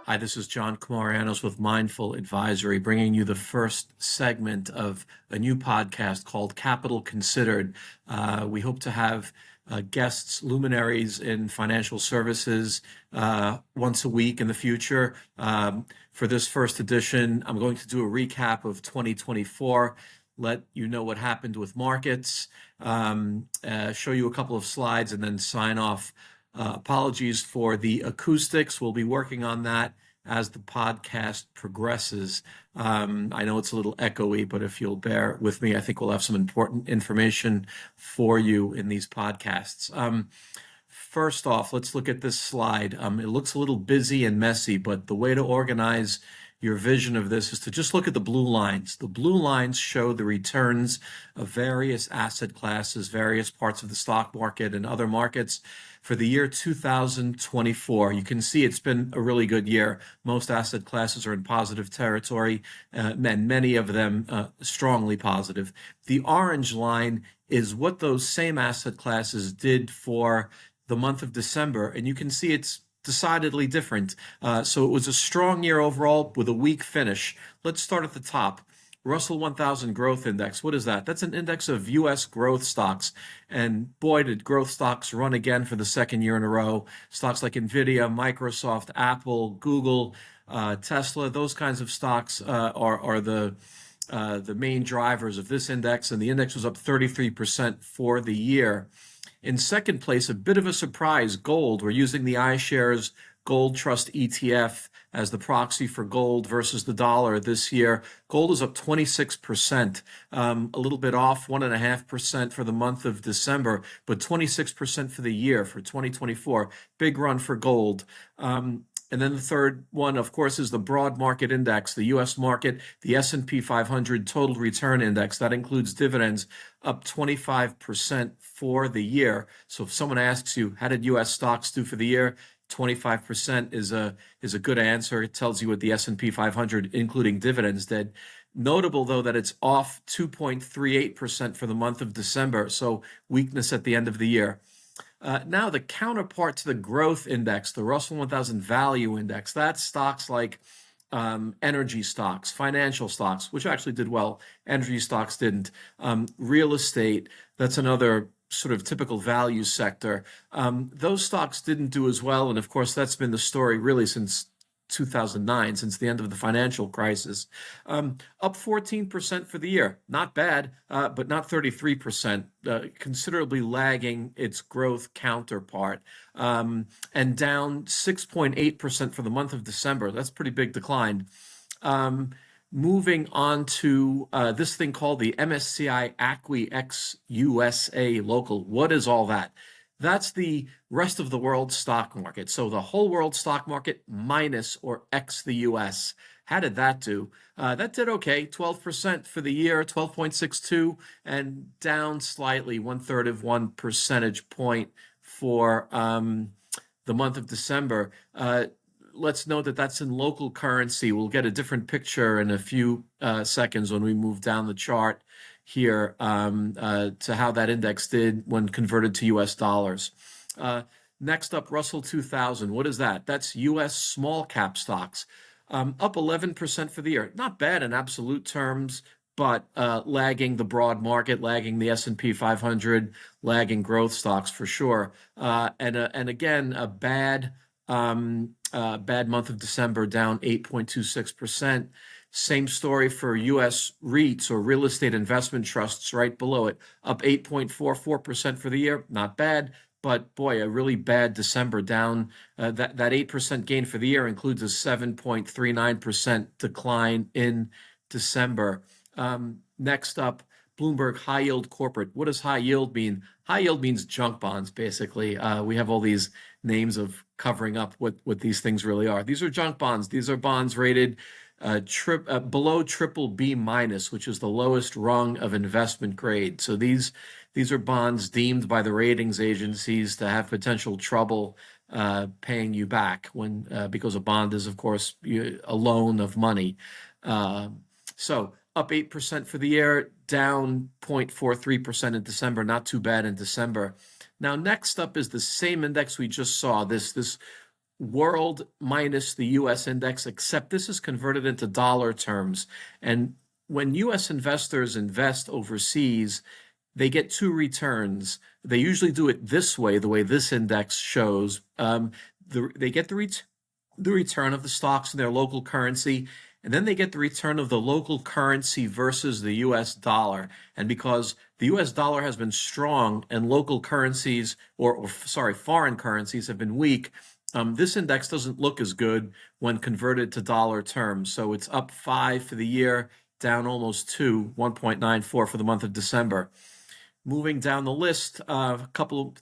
Hi, this is John Comarianos with Mindful Advisory, bringing you the first segment of a new podcast called Capital Considered. We hope to have guests, luminaries in financial services once a week in the future. For this first edition, I'm going to do a recap of 2024, let you know what happened with markets, show you a couple of slides, and then sign off. Apologies for the acoustics. We'll be working on that as the podcast progresses. I know it's a little echoey, but if you'll bear with me, I think we'll have some important information for you in these podcasts. First off, let's look at this slide. It looks a little busy and messy, but the way to organize your vision of this is to just look at the blue lines. The blue lines show the returns of various asset classes, various parts of the stock market and other markets for the year 2024. You can see it's been a really good year. Most asset classes are in positive territory, and many of them strongly positive. The orange line is what those same asset classes did for the month of December, and you can see it's decidedly different. So it was a strong year overall with a weak finish. Let's start at the top. Russell 1000 Growth Index. What is that? That's an index of U.S. growth stocks. And boy, did growth stocks run again for the second year in a row. Stocks like Nvidia, Microsoft, Apple, Google, Tesla, those kinds of stocks are the main drivers of this index. And the index was up 33% for the year. In second place, a bit of a surprise, gold. We're using the iShares Gold Trust ETF as the proxy for gold versus the dollar this year. Gold is up 26%, a little bit off 1.5% for the month of December, but 26% for the year for 2024. Big run for gold. And then the third one, of course, is the broad market index, the U.S. market, the S&P 500 total return index. That includes dividends, up 25% for the year. So if someone asks you, how did U.S. stocks do for the year? 25% is a good answer. It tells you what the S&P 500, including dividends, did. Notable, though, that it's off 2.38% for the month of December, so weakness at the end of the year. Now, the counterpart to the growth index, the Russell 1000 Value Index, that's stocks like energy stocks, financial stocks, which actually did well. Energy stocks didn't. Real estate, that's another sort of typical value sector. Those stocks didn't do as well. And of course, that's been the story really since 2009, since the end of the financial crisis. Up 14% for the year. Not bad, but not 33%, considerably lagging its growth counterpart. And down 6.8% for the month of December. That's a pretty big decline. Moving on to this thing called the MSCI ACWI X USA Local. What is all that? That's the rest of the world stock market. So the whole world stock market minus or X the US. How did that do? That did okay, 12% for the year, 12.62, and down slightly, 1/3 of 1 percentage point for the month of December. Let's note that that's in local currency. We'll get a different picture in a few seconds when we move down the chart here to how that index did when converted to US dollars. Next up, Russell 2000. What is that? That's US small cap stocks, up 11% for the year. Not bad in absolute terms, but lagging the broad market, lagging the S&P 500, lagging growth stocks for sure. And again, a bad month of December, down 8.26%. Same story for U.S. REITs or real estate investment trusts right below it, up 8.44% for the year. Not bad, but boy, a really bad December, down. That 8% gain for the year includes a 7.39% decline in December. Next up, Bloomberg High Yield Corporate. What does high yield mean? High yield means junk bonds, basically. We have all these names of covering up what these things really are. These are junk bonds. These are bonds rated below triple B minus, which is the lowest rung of investment grade. So these are bonds deemed by the ratings agencies to have potential trouble paying you back because a bond is, of course, a loan of money. So up 8% for the year, down 0.43% in December. Not too bad in December. Now, next up is the same index we just saw, this world minus the US index, except this is converted into dollar terms. And when US investors invest overseas, they get two returns. They usually do it this way, the way this index shows. They get the return of the stocks in their local currency, and then they get the return of the local currency versus the US dollar. And because the US dollar has been strong and local currencies, foreign currencies have been weak, this index doesn't look as good when converted to dollar terms. So it's up 5 for the year, down almost 2, 1.94 for the month of December. Moving down the list,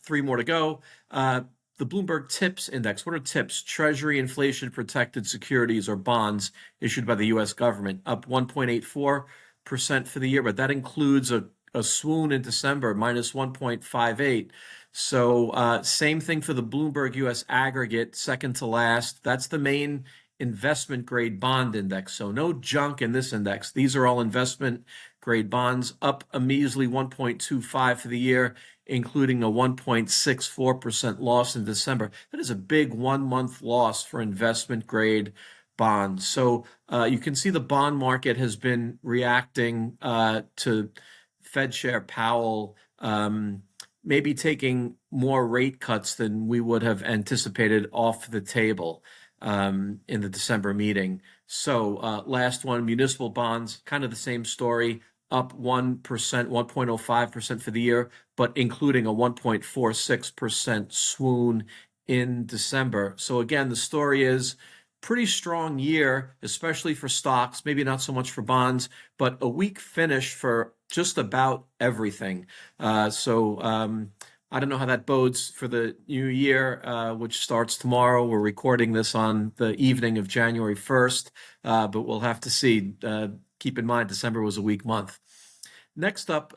three more to go. The Bloomberg TIPS index. What are TIPS? Treasury inflation protected securities or bonds issued by the U.S. government, up 1.84% for the year, but that includes a swoon in December, minus 1.58. So same thing for the Bloomberg U.S. aggregate, second to last. That's the main investment grade bond index. So no junk in this index. These are all investment grade bonds, up a measly 1.25 for the year, including a 1.64% loss in December. That is a big 1 month loss for investment grade bonds. So you can see the bond market has been reacting to Fed Chair Powell maybe taking more rate cuts than we would have anticipated off the table in the December meeting. So last one, municipal bonds, kind of the same story, up 1%, 1.05% for the year, but including a 1.46% swoon in December. So again, the story is pretty strong year, especially for stocks, maybe not so much for bonds, but a weak finish for just about everything. I don't know how that bodes for the new year, which starts tomorrow. We're recording this on the evening of January 1st, but we'll have to see. Keep in mind, December was a weak month. Next up,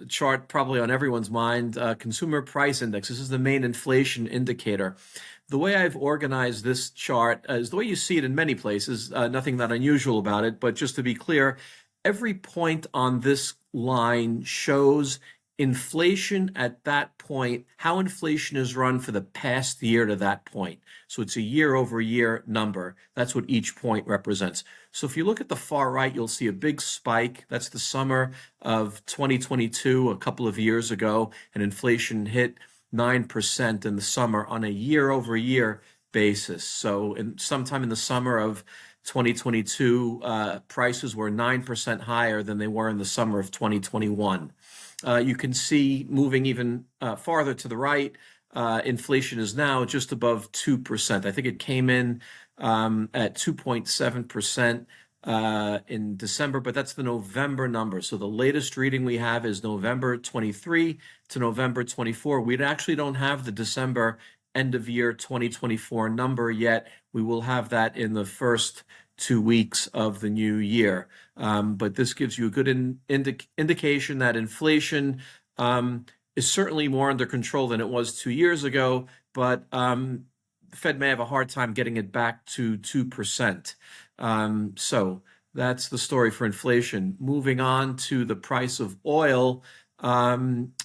chart probably on everyone's mind, consumer price index. This is the main inflation indicator. The way I've organized this chart is the way you see it in many places, nothing that unusual about it, but just to be clear, every point on this line shows inflation at that point, how inflation is run for the past year to that point. So it's a year over year number. That's what each point represents. So if you look at the far right, you'll see a big spike. That's the summer of 2022, a couple of years ago, and inflation hit 9% in the summer on a year over year basis. So sometime in the summer of 2022, prices were 9% higher than they were in the summer of 2021. You can see moving even farther to the right, inflation is now just above 2%. I think it came in at 2.7% in December, but that's the November number. So the latest reading we have is November 23 to November 24. We actually don't have the December end of year 2024 number yet. We will have that in the first 2 weeks of the new year. But this gives you a good indication that inflation is certainly more under control than it was 2 years ago, but the Fed may have a hard time getting it back to 2%. So that's the story for inflation. Moving on to the price of oil,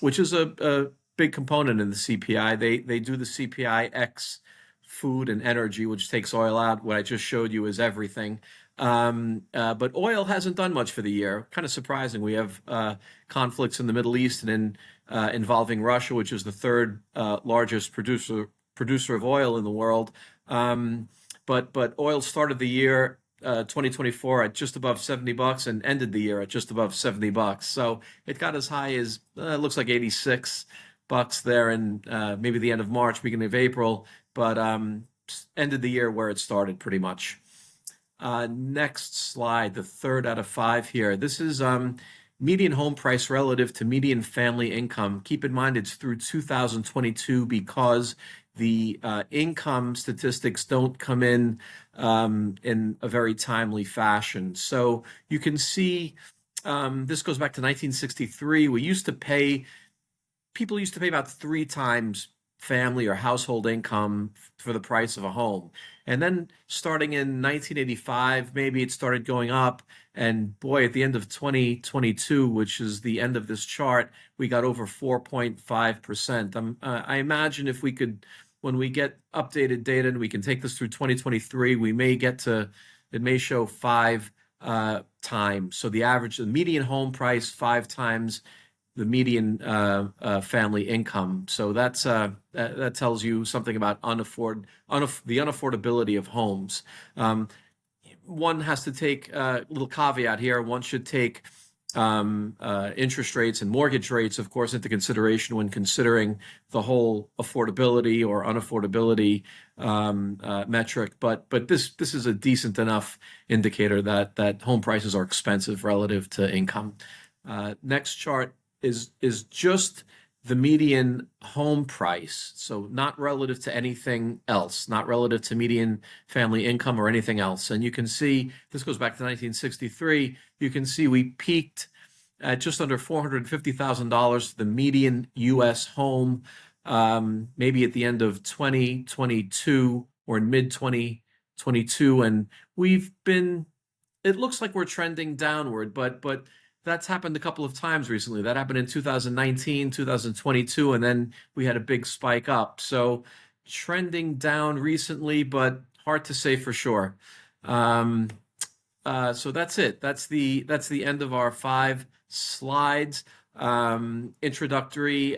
which is a big component in the CPI. They do the CPI X food and energy, which takes oil out. What I just showed you is everything. But oil hasn't done much for the year. Kind of surprising. We have conflicts in the Middle East and involving Russia, which is the third largest producer of oil in the world. But oil started the year 2024 at just above $70 and ended the year at just above $70. So it got as high as it looks like $86 there in maybe the end of March, beginning of April, but ended the year where it started pretty much. Next slide, the third out of 5 here. This is median home price relative to median family income. Keep in mind it's through 2022 because the income statistics don't come in a very timely fashion. So you can see this goes back to 1963. People used to pay about 3 times family or household income for the price of a home. And then starting in 1985, maybe it started going up. And boy, at the end of 2022, which is the end of this chart, we got over 4.5%. I imagine if we could when we get updated data and we can take this through 2023, we may get to, it may show 5 times. So the median home price 5 times the median family income. So that tells you something about the unaffordability of homes. One has to take a little caveat here. One should take interest rates and mortgage rates, of course, into consideration when considering the whole affordability or unaffordability metric. But this is a decent enough indicator that home prices are expensive relative to income. Next chart is just the median home price, so not relative to anything else, not relative to median family income or anything else. And you can see, this goes back to 1963, you can see we peaked at just under $450,000, the median U.S. home, maybe at the end of 2022 or in mid-2022. And it looks like we're trending downward, but that's happened a couple of times recently. That happened in 2019, 2022, and then we had a big spike up. So trending down recently, but hard to say for sure. So that's it. That's the end of our 5 slides. Introductory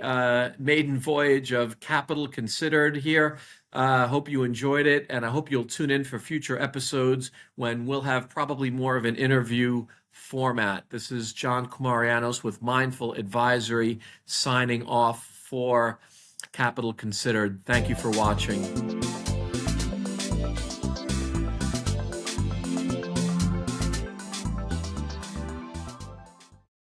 maiden voyage of Capital Considered here. Hope you enjoyed it, and I hope you'll tune in for future episodes when we'll have probably more of an interview format. This is John Kumarianos with Mindful Advisory signing off for Capital Considered. Thank you for watching.